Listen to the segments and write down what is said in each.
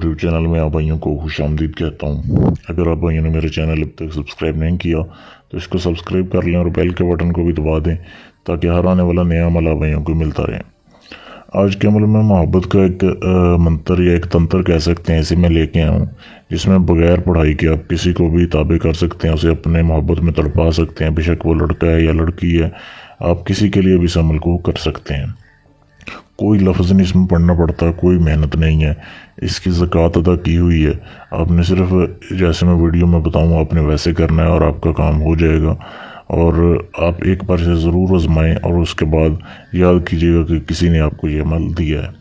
YouTube channel में आप भाइयों को खुशामदीद कहता हूँ। अगर आप भाइयों ने मेरे चैनल अब तक सब्सक्राइब नहीं किया तो इसको सब्सक्राइब कर लें और बेल के बटन को भी दबा दें ताकि हर आने वाला नया अमल आप भाइयों को मिलता रहे। आज के अमल में मोहब्बत का एक मंत्र या एक तंत्र कह सकते हैं, इसे मैं लेके आया हूँ, जिसमें बगैर पढ़ाई के आप किसी को भी ताबे कर सकते हैं, उसे अपने मोहब्बत में तड़पा सकते हैं। बेशक वो लड़का है या लड़की है, आप किसी के लिए भी इस अमल को कर सकते हैं। कोई लफ्ज़ नहीं इसमें पढ़ना पड़ता, कोई मेहनत नहीं है। इसकी ज़कात अदा की हुई है। आपने सिर्फ जैसे मैं वीडियो में बताऊँ आपने वैसे करना है और आपका काम हो जाएगा। और आप एक बार से ज़रूर आजमाएं और उसके बाद याद कीजिएगा कि किसी ने आपको ये अमल दिया है।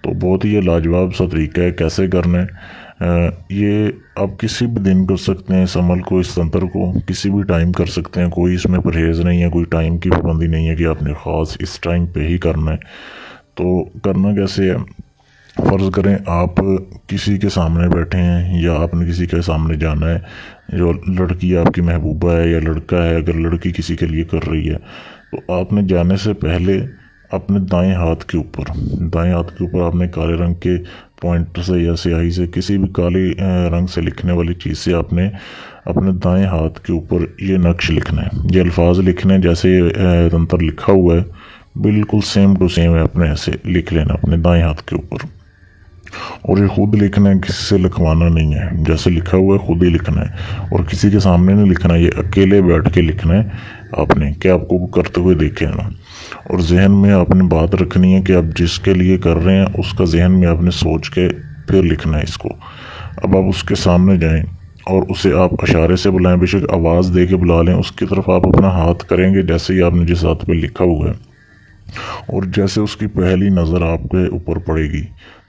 तो बहुत ही ये लाजवाब सा तरीका है कैसे करना है। ये आप किसी भी दिन कर सकते हैं इस अमल को, इस तंत्र को किसी भी टाइम कर सकते हैं। कोई इसमें परहेज़ नहीं है, कोई टाइम की पाबंदी नहीं है कि आपने ख़ास इस टाइम पे ही करना है। तो करना कैसे है, फ़र्ज़ करें आप किसी के सामने बैठे हैं या आपने किसी के सामने जाना है, जो लड़की आपकी महबूबा है या लड़का है, अगर लड़की किसी के लिए कर रही है तो आपने जाने से पहले अपने दाएं हाथ के ऊपर आपने काले रंग के पॉइंटर से या स्याही से किसी भी काले रंग से लिखने वाली चीज़ से आपने अपने दाएं हाथ के ऊपर ये नक्श लिखना है, ये अल्फाज लिखने हैं जैसे तंत्र लिखा हुआ है, बिल्कुल सेम टू सेम है। अपने ऐसे लिख लेना अपने दाएं हाथ के ऊपर, और ये खुद लिखना है, किसी से लिखवाना नहीं है। जैसे लिखा हुआ है खुद ही लिखना है और किसी के सामने नहीं लिखना है, ये अकेले बैठ के लिखना है आपने, कि आपको करते हुए देखे ना। और जहन में आपने बात रखनी है कि आप जिसके लिए कर रहे हैं उसका जहन में आपने सोच के फिर लिखना है इसको। अब आप उसके सामने जाएं और उसे आप इशारे से बुलाएं, बेशक आवाज़ दे के बुला लें, उसकी तरफ आप अपना हाथ करेंगे जैसे ही आपने जिस हाथ पे लिखा हुआ है, और जैसे उसकी पहली नज़र आपके ऊपर पड़ेगी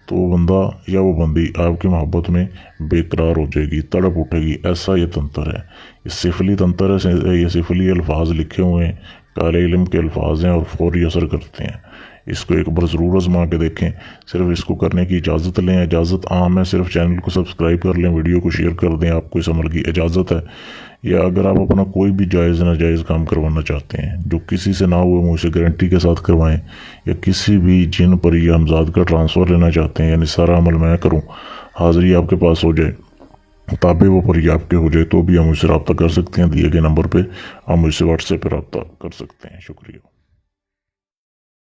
तो वो बंदा या वो बंदी आपकी मोहब्बत में बेकरार हो जाएगी, तड़प उठेगी। ऐसा ये तंत्र है, ये सिफली तंत्र है। ये सिफली अल्फाज लिखे हुए हैं, काले इल्म के अल्फाज हैं और फौरी असर करते हैं। इसको एक बार ज़रूर आजमा के देखें। सिर्फ इसको करने की इजाज़त लें, इजाज़त आम है, सिर्फ चैनल को सब्सक्राइब कर लें, वीडियो को शेयर कर दें, आपको इस अमल की इजाज़त है। या अगर आप अपना कोई भी जायज़ नाजायज़ काम करवाना चाहते हैं जो किसी से ना हुए, मुझसे गारंटी के साथ करवाएं, या किसी भी जिन पर या हमजाद का ट्रांसफ़र लेना चाहते हैं, यानी सारा अमल मैं करूं, हाज़िरी आपके पास हो जाए, ताबे वो पर आपके हो जाए, तो भी आप मुझसे रब्ता कर सकते हैं। दिए गए नंबर पर आप मुझसे व्हाट्सएप पर रब्ता कर सकते हैं। शुक्रिया।